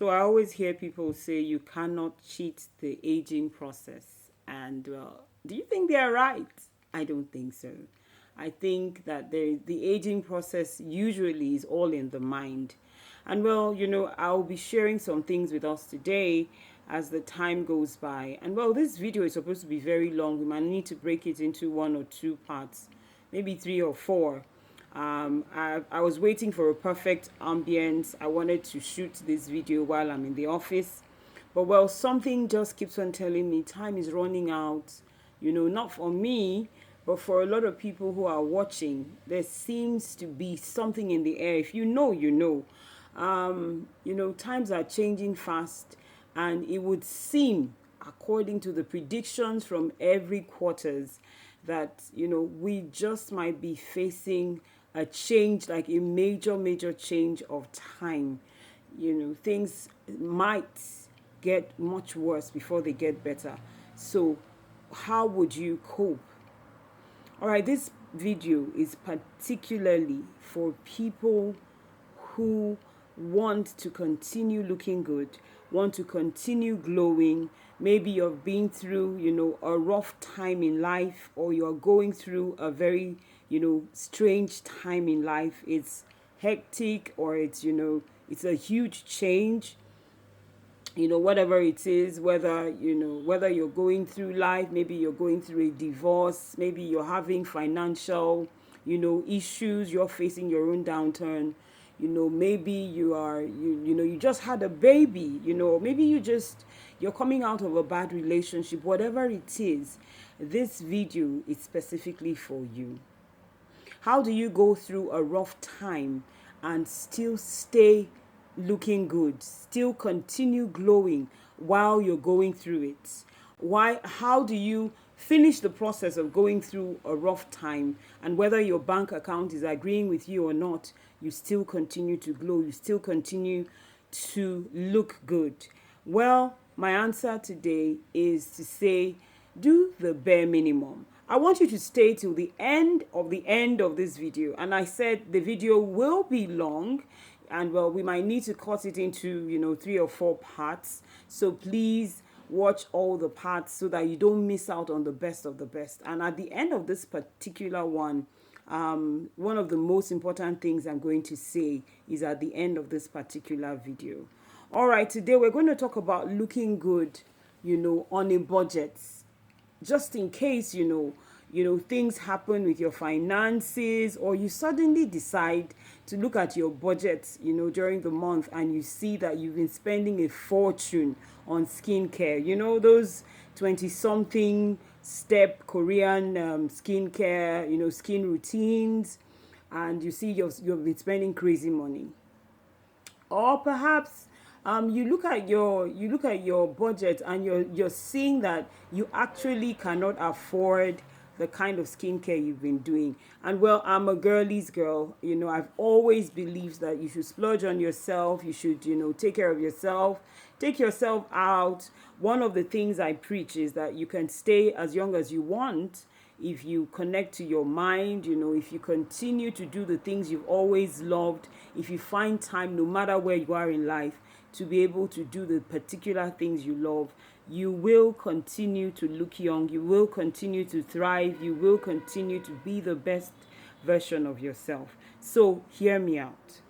So I always hear people say you cannot cheat the aging process. And well, do you think they're right? I don't think so. I think that the aging process usually is all in the mind. And well, I'll be sharing some things with us today as the time goes by. And well, this video is supposed to be very long. We might need to break it into one or two parts, maybe three or four. I was waiting for a perfect ambience. I wanted to shoot this video while I'm in the office. But well, something just keeps on telling me time is running out. Not for me, but for a lot of people who are watching. There seems to be something in the air. If you know, you know. Times are changing fast, and it would seem, according to the predictions from every quarters, that we just might be facing a change, like a major change of time. Things might get much worse before they get better. So how would you cope? All right, this video is particularly for people who want to continue looking good, want to continue glowing. Maybe you've been through, a rough time in life, or you're going through a very, strange time in life. It's hectic, or it's a huge change. Whatever it is, whether you're going through life, maybe you're going through a divorce, maybe you're having financial issues, you're facing your own downturn. Maybe you just had a baby. Maybe you're coming out of a bad relationship. Whatever it is, this video is specifically for you. How do you go through a rough time and still stay looking good, still continue glowing while you're going through it? How do you finish the process of going through a rough time, and whether your bank account is agreeing with you or not, you still continue to glow, you still continue to look good? Well, my answer today is to say, do the bare minimum. I want you to stay till the end of this video. And I said the video will be long, and well, we might need to cut it into, three or four parts. So please watch all the parts so that you don't miss out on the best of the best. And at the end of this particular one of the most important things I'm going to say is at the end of this particular video. All right, today we're going to talk about looking good, on a budget. Just in case, things happen with your finances, or you suddenly decide to look at your budget, during the month, and you see that you've been spending a fortune on skincare. Those 20 something step Korean skincare, skin routines, and you see you've been spending crazy money. Or perhaps you look at your budget, and you're seeing that you actually cannot afford the kind of skincare you've been doing. And well, I'm a girly's girl. I've always believed that you should splurge on yourself. You should, take care of yourself, take yourself out. One of the things I preach is that you can stay as young as you want if you connect to your mind, if you continue to do the things you've always loved, if you find time, no matter where you are in life, to be able to do the particular things you love, you will continue to look young, you will continue to thrive, you will continue to be the best version of yourself. So hear me out.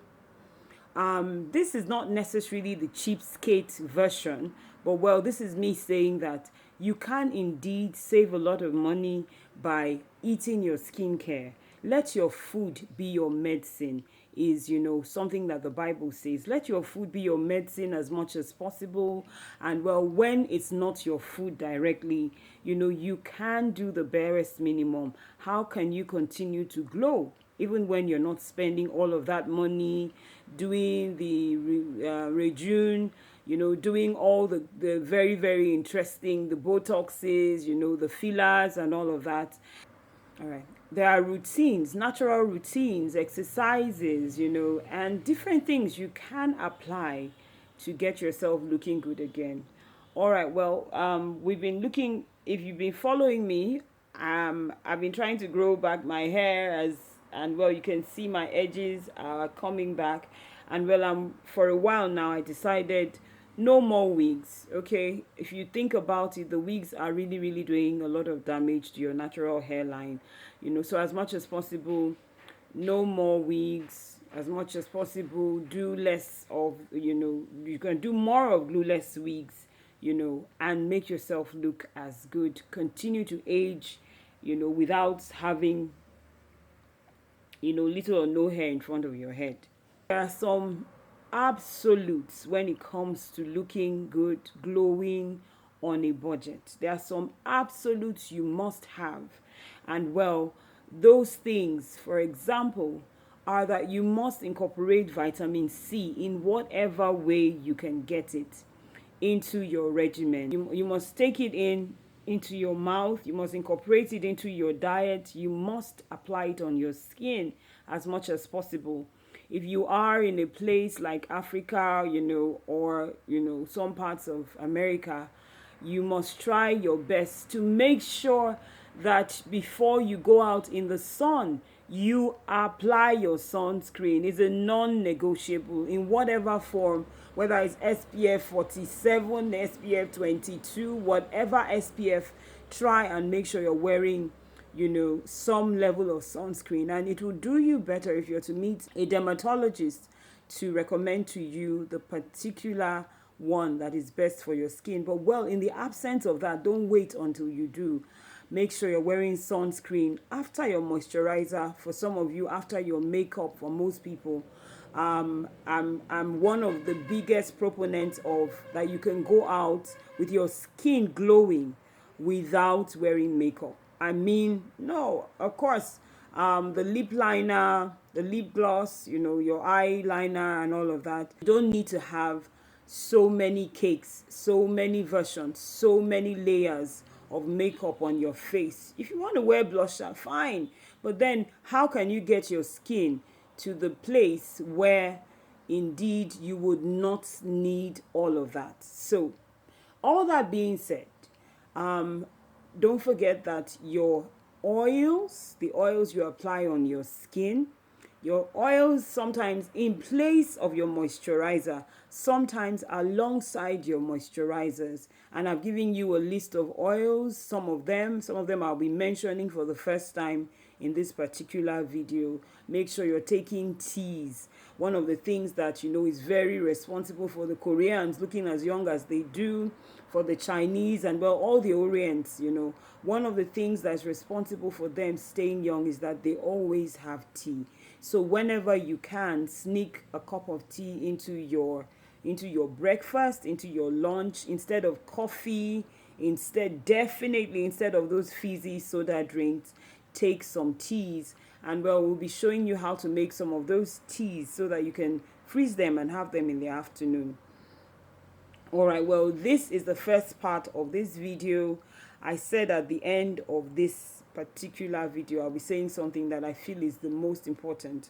This is not necessarily the cheapskate version, but well, this is me saying that you can indeed save a lot of money by eating your skincare. Let your food be your medicine is, something that the Bible says. Let your food be your medicine as much as possible. And well, when it's not your food directly, you can do the barest minimum. How can you continue to glow even when you're not spending all of that money doing the Rejune, doing all the very, very interesting, the Botoxes, the fillers and all of that? All right. There are routines, natural routines, exercises, and different things you can apply to get yourself looking good again. All right. Well, we've been looking, if you've been following me, I've been trying to grow back my hair and well, you can see my edges are coming back. And well, for a while now, I decided no more wigs. Okay, if you think about it, the wigs are really, really doing a lot of damage to your natural hairline. So as much as possible, no more wigs. As much as possible, do less of, you can do more of glueless wigs, and make yourself look as good. Continue to age, without having, little or no hair in front of your head. There are some absolutes when it comes to looking good, glowing on a budget. There are some absolutes you must have. And well, those things, for example, are that you must incorporate vitamin C in whatever way you can get it into your regimen. You must take it into your mouth. You must incorporate it into your diet. You must apply it on your skin as much as possible. If you are in a place like Africa, or some parts of America, you must try your best to make sure that before you go out in the sun, you apply your sunscreen. It's a non-negotiable in whatever form, whether it's SPF 47, SPF 22, whatever SPF. Try and make sure you're wearing some level of sunscreen, and it will do you better if you're to meet a dermatologist to recommend to you the particular one that is best for your skin. But well, in the absence of that, don't wait until you do. Make sure you're wearing sunscreen after your moisturizer. For some of you, after your makeup. For most people, I'm one of the biggest proponents of that you can go out with your skin glowing without wearing makeup. I mean, no, of course, the lip liner, the lip gloss, your eyeliner and all of that. You don't need to have so many cakes, so many versions, so many layers of makeup on your face. If you want to wear blusher, fine. But then how can you get your skin to the place where indeed you would not need all of that? So, all that being said, don't forget that your oils, the oils you apply on your skin, your oils sometimes in place of your moisturizer, sometimes alongside your moisturizers. And I've given you a list of oils, some of them I'll be mentioning for the first time in this particular video. Make sure you're taking teas. One of the things that is very responsible for the Koreans looking as young as they do, for the Chinese, and well, all the Orients, one of the things that's responsible for them staying young is that they always have tea. So whenever you can, sneak a cup of tea into your breakfast, into your lunch, instead of coffee, definitely instead of those fizzy soda drinks, take some teas. And well, we'll be showing you how to make some of those teas so that you can freeze them and have them in the afternoon. All right, well, this is the first part of this video. I said at the end of this particular video, I'll be saying something that I feel is the most important.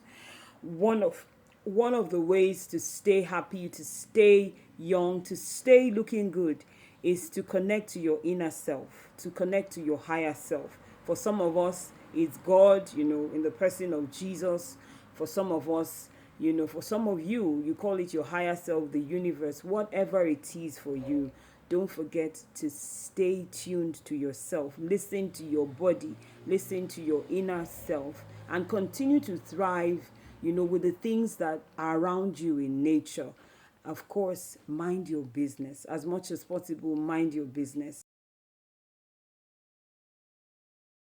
One of the ways to stay happy, to stay young, to stay looking good is to connect to your inner self, to connect to your higher self. For some of us, it's God, in the person of Jesus. For some of us, for some of you, you call it your higher self, the universe, whatever it is for you. Don't forget to stay tuned to yourself. Listen to your body. Listen to your inner self. And continue to thrive, with the things that are around you in nature. Of course, mind your business. As much as possible, mind your business.